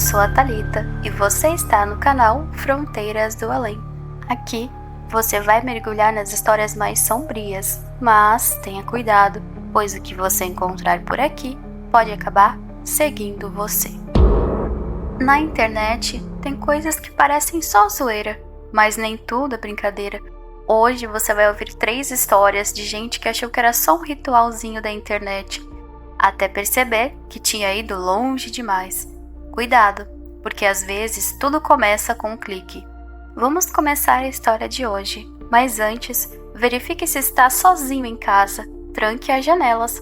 sou a Thalita e você está no canal Fronteiras do Além. Aqui você vai mergulhar nas histórias mais sombrias, mas tenha cuidado, pois o que você encontrar por aqui pode acabar seguindo você. Na internet tem coisas que parecem só zoeira, mas nem tudo é brincadeira. Hoje você vai ouvir 3 histórias de gente que achou que era só um ritualzinho da internet, até perceber que tinha ido longe demais. Cuidado, porque às vezes tudo começa com um clique. Vamos começar a história de hoje, mas antes, verifique se está sozinho em casa, tranque as janelas,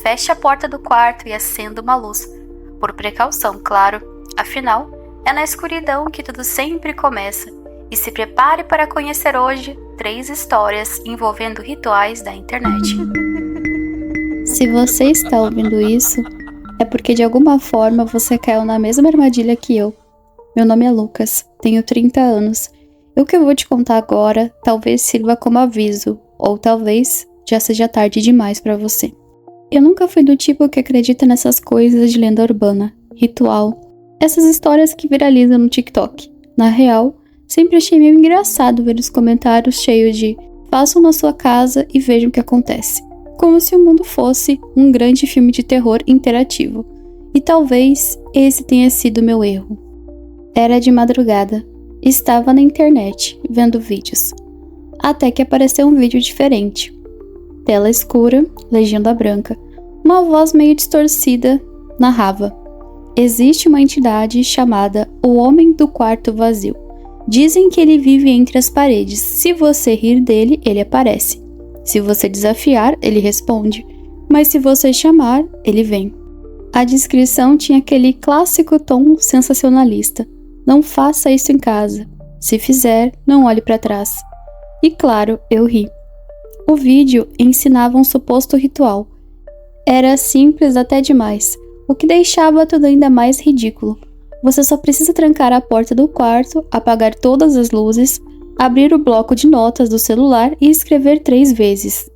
feche a porta do quarto e acenda uma luz. Por precaução, claro, afinal, é na escuridão que tudo sempre começa. E se prepare para conhecer hoje 3 histórias envolvendo rituais da internet. Se você está ouvindo isso, é porque de alguma forma você caiu na mesma armadilha que eu. Meu nome é Lucas, tenho 30 anos. E o que eu vou te contar agora talvez sirva como aviso, ou talvez já seja tarde demais para você. Eu nunca fui do tipo que acredita nessas coisas de lenda urbana, ritual, essas histórias que viralizam no TikTok. Na real, sempre achei meio engraçado ver os comentários cheios de "façam na sua casa e vejam o que acontece", como se o mundo fosse um grande filme de terror interativo. E talvez esse tenha sido meu erro. Era de madrugada. Estava na internet, vendo vídeos. Até que apareceu um vídeo diferente. Tela escura, legenda branca. Uma voz meio distorcida narrava: existe uma entidade chamada o Homem do Quarto Vazio. Dizem que ele vive entre as paredes. Se você rir dele, ele aparece. Se você desafiar, ele responde. Mas se você chamar, ele vem. A descrição tinha aquele clássico tom sensacionalista. Não faça isso em casa. Se fizer, não olhe para trás. E claro, eu ri. O vídeo ensinava um suposto ritual. Era simples até demais, o que deixava tudo ainda mais ridículo. Você só precisa trancar a porta do quarto, apagar todas as luzes, abrir o bloco de notas do celular e escrever 3 vezes: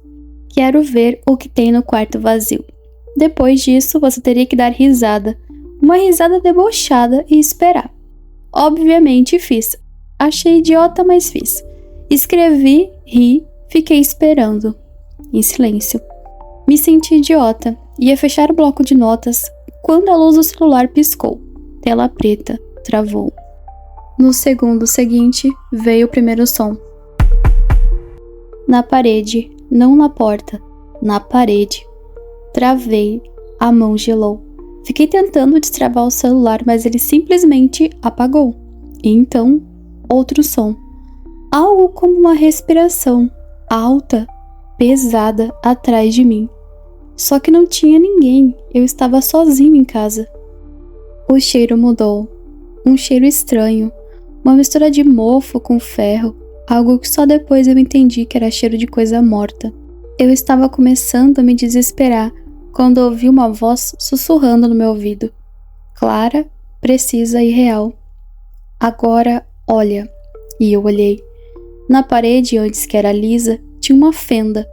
quero ver o que tem no quarto vazio. Depois disso, você teria que dar risada, uma risada debochada e esperar. Obviamente fiz. Achei idiota, mas fiz. Escrevi, ri, fiquei esperando, em silêncio. Me senti idiota. Ia fechar o bloco de notas quando a luz do celular piscou. Tela preta, travou. No segundo seguinte, veio o primeiro som. Na parede, não na porta, na parede. Travei, a mão gelou. Fiquei tentando destravar o celular, mas ele simplesmente apagou. E então, outro som. Algo como uma respiração, alta, pesada, atrás de mim. Só que não tinha ninguém, eu estava sozinho em casa. O cheiro mudou. Um cheiro estranho. Uma mistura de mofo com ferro, algo que só depois eu entendi que era cheiro de coisa morta. Eu estava começando a me desesperar quando ouvi uma voz sussurrando no meu ouvido. Clara, precisa e real. Agora, olha. E eu olhei. Na parede, antes que era lisa, tinha uma fenda,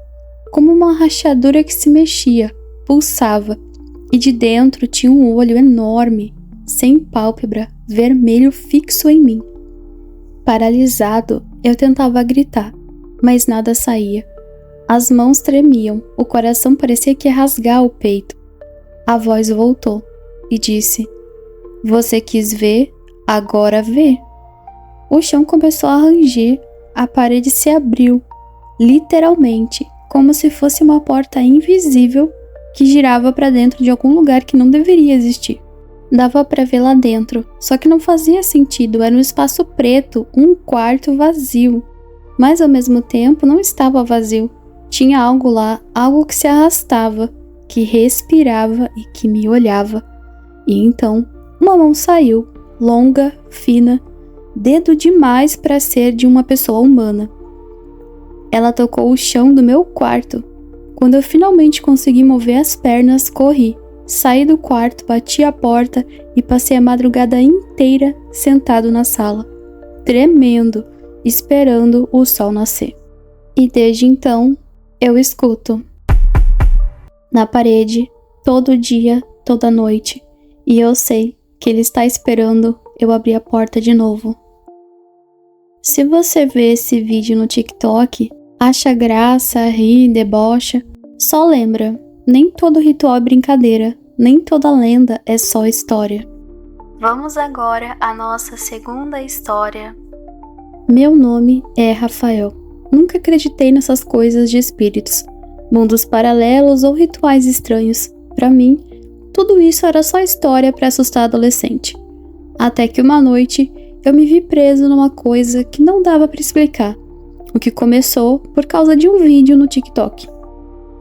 como uma rachadura que se mexia, pulsava, e de dentro tinha um olho enorme, sem pálpebra, vermelho fixo em mim. Paralisado, eu tentava gritar, mas nada saía. As mãos tremiam, o coração parecia que ia rasgar o peito. A voz voltou e disse: você quis ver, agora vê. O chão começou a ranger, a parede se abriu, literalmente, como se fosse uma porta invisível que girava para dentro de algum lugar que não deveria existir. Dava para ver lá dentro, só que não fazia sentido, era um espaço preto, um quarto vazio. Mas ao mesmo tempo não estava vazio. Tinha algo lá, algo que se arrastava, que respirava e que me olhava. E então, uma mão saiu, longa, fina, dedo demais para ser de uma pessoa humana. Ela tocou o chão do meu quarto. Quando eu finalmente consegui mover as pernas, corri. Saí do quarto, bati a porta e passei a madrugada inteira sentado na sala, tremendo, esperando o sol nascer. E desde então, eu escuto. Na parede, todo dia, toda noite. E eu sei que ele está esperando eu abrir a porta de novo. Se você vê esse vídeo no TikTok, acha graça, ri, debocha, só lembra, nem todo ritual é brincadeira, nem toda lenda é só história. Vamos agora à nossa segunda história. Meu nome é Rafael. Nunca acreditei nessas coisas de espíritos, mundos paralelos ou rituais estranhos. Para mim, tudo isso era só história para assustar adolescente. Até que uma noite, eu me vi preso numa coisa que não dava para explicar, o que começou por causa de um vídeo no TikTok.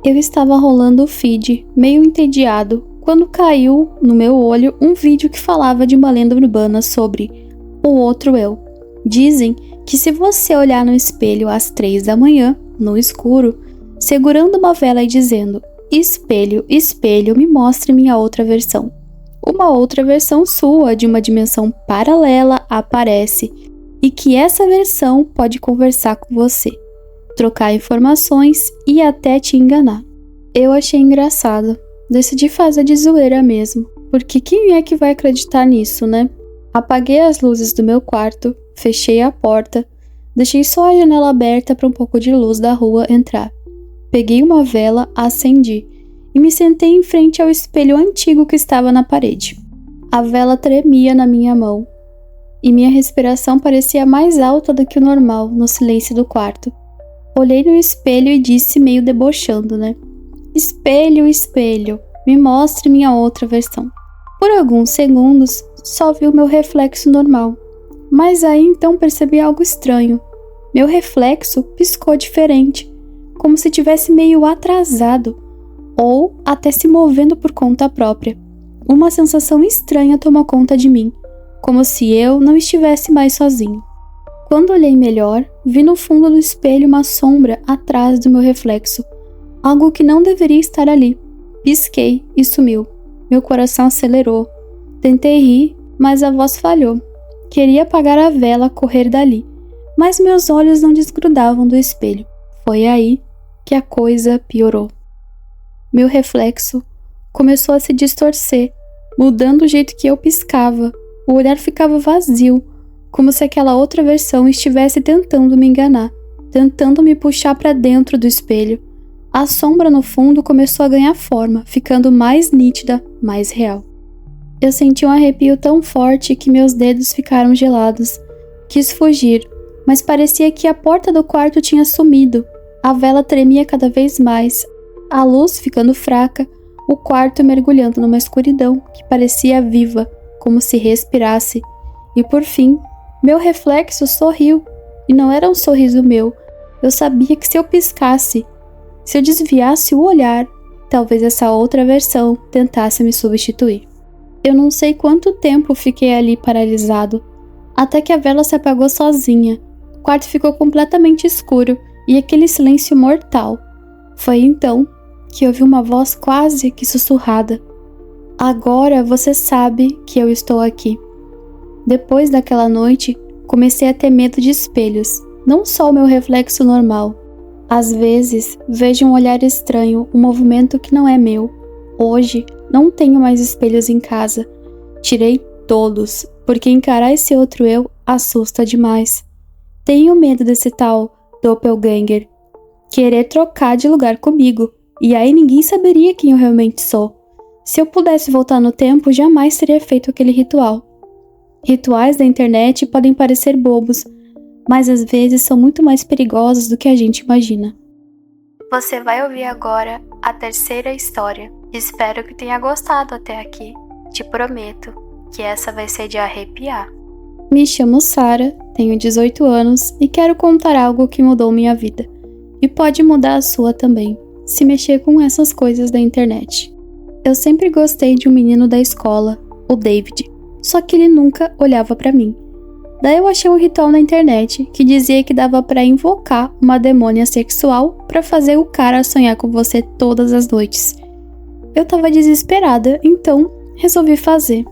Eu estava rolando o feed, meio entediado, quando caiu no meu olho um vídeo que falava de uma lenda urbana sobre o outro eu. Dizem que se você olhar no espelho às 3 da manhã, no escuro, segurando uma vela e dizendo: "Espelho, espelho, me mostre minha outra versão", uma outra versão sua de uma dimensão paralela aparece e que essa versão pode conversar com você, trocar informações e até te enganar. Eu achei engraçado. Decidi fazer de zoeira mesmo, porque quem é que vai acreditar nisso, né? Apaguei as luzes do meu quarto, fechei a porta, deixei só a janela aberta para um pouco de luz da rua entrar. Peguei uma vela, acendi e me sentei em frente ao espelho antigo que estava na parede. A vela tremia na minha mão e minha respiração parecia mais alta do que o normal no silêncio do quarto. Olhei no espelho e disse meio debochando, né? "Espelho, espelho, me mostre minha outra versão." Por alguns segundos, só vi o meu reflexo normal. Mas aí então percebi algo estranho. Meu reflexo piscou diferente, como se tivesse meio atrasado, ou até se movendo por conta própria. Uma sensação estranha tomou conta de mim, como se eu não estivesse mais sozinho. Quando olhei melhor, vi no fundo do espelho uma sombra atrás do meu reflexo. Algo que não deveria estar ali. Pisquei e sumiu. Meu coração acelerou. Tentei rir, mas a voz falhou. Queria apagar a vela, correr dali, mas meus olhos não desgrudavam do espelho. Foi aí que a coisa piorou. Meu reflexo começou a se distorcer, mudando o jeito que eu piscava. O olhar ficava vazio, como se aquela outra versão estivesse tentando me enganar, tentando me puxar para dentro do espelho. A sombra no fundo começou a ganhar forma, ficando mais nítida, mais real. Eu senti um arrepio tão forte que meus dedos ficaram gelados. Quis fugir, mas parecia que a porta do quarto tinha sumido. A vela tremia cada vez mais, a luz ficando fraca, o quarto mergulhando numa escuridão que parecia viva, como se respirasse. E por fim, meu reflexo sorriu, e não era um sorriso meu. Eu sabia que se eu piscasse, se eu desviasse o olhar, talvez essa outra versão tentasse me substituir. Eu não sei quanto tempo fiquei ali paralisado, até que a vela se apagou sozinha. O quarto ficou completamente escuro e aquele silêncio mortal. Foi então que ouvi uma voz quase que sussurrada: "Agora você sabe que eu estou aqui." Depois daquela noite, comecei a ter medo de espelhos, não só o meu reflexo normal. Às vezes, vejo um olhar estranho, um movimento que não é meu. Hoje, não tenho mais espelhos em casa. Tirei todos, porque encarar esse outro eu assusta demais. Tenho medo desse tal doppelganger querer trocar de lugar comigo, e aí ninguém saberia quem eu realmente sou. Se eu pudesse voltar no tempo, jamais teria feito aquele ritual. Rituais da internet podem parecer bobos, mas às vezes são muito mais perigosos do que a gente imagina. Você vai ouvir agora a terceira história. Espero que tenha gostado até aqui. Te prometo que essa vai ser de arrepiar. Me chamo Sara, tenho 18 anos e quero contar algo que mudou minha vida. E pode mudar a sua também, se mexer com essas coisas da internet. Eu sempre gostei de um menino da escola, o David, só que ele nunca olhava pra mim. Daí eu achei um ritual na internet que dizia que dava pra invocar uma demônia sexual pra fazer o cara sonhar com você todas as noites. Eu tava desesperada, então resolvi fazer.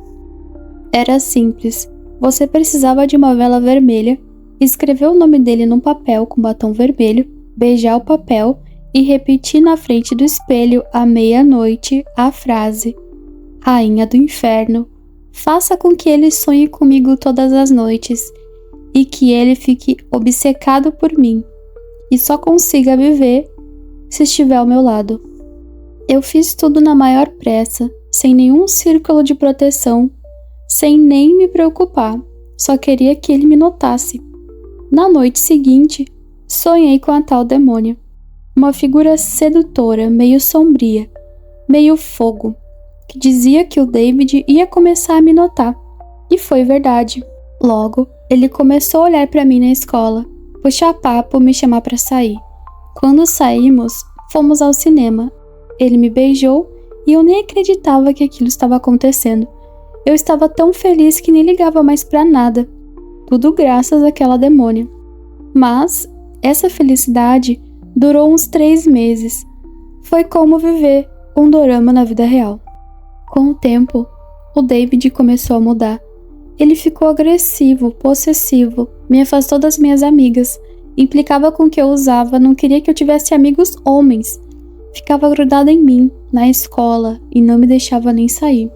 Era simples. Você precisava de uma vela vermelha, escrever o nome dele num papel com batom vermelho, beijar o papel e repetir na frente do espelho à meia-noite a frase: "Rainha do inferno, Faça com que ele sonhe comigo todas as noites e que ele fique obcecado por mim e só consiga viver se estiver ao meu lado. Eu fiz tudo na maior pressa, sem nenhum círculo de proteção, sem nem me preocupar, só queria que ele me notasse. Na noite seguinte, sonhei com a tal demônia, uma figura sedutora, meio sombria, meio fogo, que dizia que o David ia começar a me notar. E foi verdade. Logo, ele começou a olhar para mim na escola, puxar papo, me chamar para sair. Quando saímos, fomos ao cinema. Ele me beijou e eu nem acreditava que aquilo estava acontecendo. Eu estava tão feliz que nem ligava mais para nada. Tudo graças àquela demônia. Mas essa felicidade durou uns 3 meses. Foi como viver um dorama na vida real. Com o tempo, o David começou a mudar. Ele ficou agressivo, possessivo, me afastou das minhas amigas, implicava com o que eu usava, não queria que eu tivesse amigos homens. Ficava grudado em mim, na escola, e não me deixava nem sair.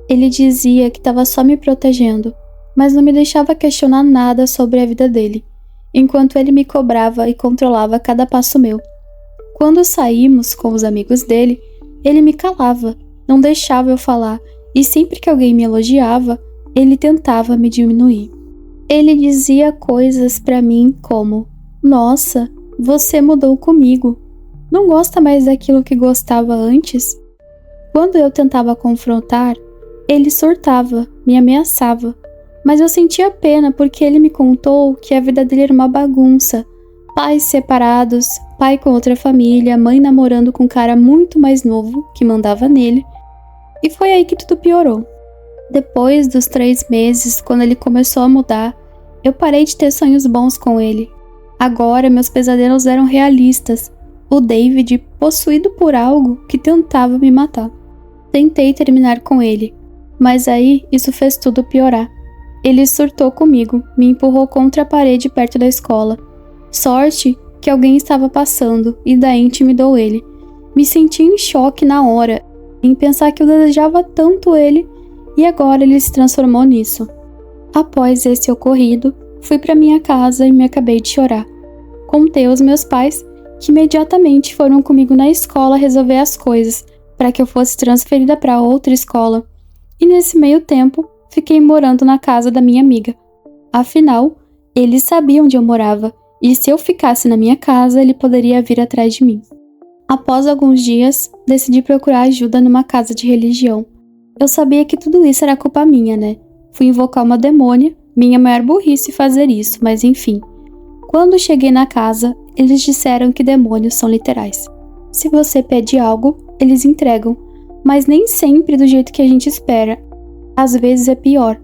Ele dizia que estava só me protegendo, mas não me deixava questionar nada sobre a vida dele, enquanto ele me cobrava e controlava cada passo meu. Quando saímos com os amigos dele, ele me calava, não deixava eu falar, e sempre que alguém me elogiava, ele tentava me diminuir. Ele dizia coisas pra mim como: "Nossa, você mudou comigo. Não gosta mais daquilo que gostava antes?" Quando eu tentava confrontar, ele surtava, me ameaçava, mas eu sentia pena porque ele me contou que a vida dele era uma bagunça. Pais separados, pai com outra família, mãe namorando com um cara muito mais novo que mandava nele. E foi aí que tudo piorou. Depois dos 3 meses, quando ele começou a mudar, eu parei de ter sonhos bons com ele. Agora meus pesadelos eram realistas. O David, possuído por algo que tentava me matar. Tentei terminar com ele, mas aí isso fez tudo piorar. Ele surtou comigo, me empurrou contra a parede perto da escola. Sorte que alguém estava passando e daí intimidou ele. Me senti em choque na hora, em pensar que eu desejava tanto ele e agora ele se transformou nisso. Após esse ocorrido, fui para minha casa e me acabei de chorar. Contei aos meus pais, que imediatamente foram comigo na escola resolver as coisas para que eu fosse transferida para outra escola. E nesse meio tempo, fiquei morando na casa da minha amiga. Afinal, ele sabia onde eu morava, e se eu ficasse na minha casa, ele poderia vir atrás de mim. Após alguns dias, decidi procurar ajuda numa casa de religião. Eu sabia que tudo isso era culpa minha, né? Fui invocar uma demônia, minha maior burrice fazer isso, mas enfim. Quando cheguei na casa, eles disseram que demônios são literais. Se você pede algo, eles entregam, mas nem sempre do jeito que a gente espera. Às vezes é pior.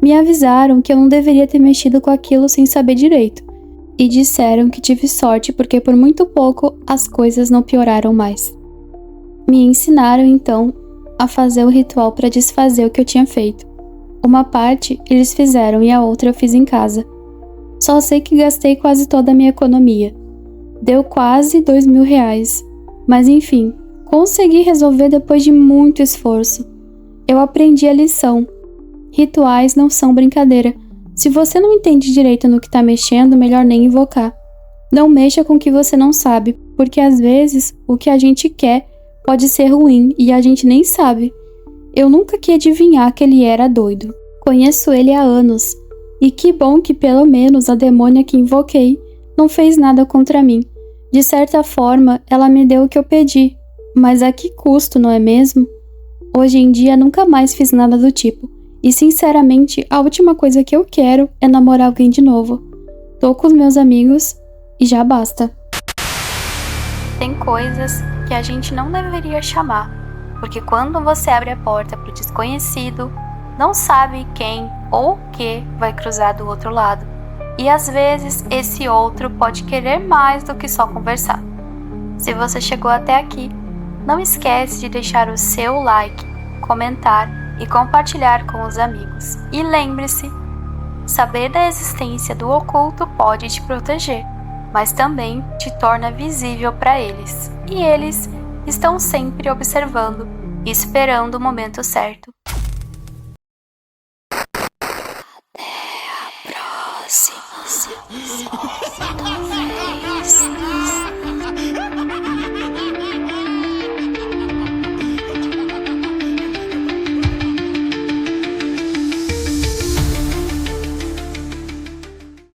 Me avisaram que eu não deveria ter mexido com aquilo sem saber direito. E disseram que tive sorte porque por muito pouco as coisas não pioraram mais. Me ensinaram então a fazer o ritual para desfazer o que eu tinha feito. Uma parte eles fizeram e a outra eu fiz em casa. Só sei que gastei quase toda a minha economia. Deu quase R$ 2.000. Mas enfim, consegui resolver depois de muito esforço. Eu aprendi a lição. Rituais não são brincadeira. Se você não entende direito no que está mexendo, melhor nem invocar. Não mexa com o que você não sabe, porque às vezes o que a gente quer pode ser ruim e a gente nem sabe. Eu nunca quis adivinhar que ele era doido. Conheço ele há anos. E que bom que pelo menos a demônia que invoquei não fez nada contra mim. De certa forma, ela me deu o que eu pedi. Mas a que custo, não é mesmo? Hoje em dia nunca mais fiz nada do tipo. E sinceramente, a última coisa que eu quero é namorar alguém de novo. Tô com os meus amigos e já basta. Tem coisas que a gente não deveria chamar, porque quando você abre a porta para o desconhecido, não sabe quem ou o que vai cruzar do outro lado. E às vezes esse outro pode querer mais do que só conversar. Se você chegou até aqui, não esquece de deixar o seu like, comentar e compartilhar com os amigos. E lembre-se, saber da existência do oculto pode te proteger, mas também te torna visível para eles. E eles estão sempre observando e esperando o momento certo. Silêncio.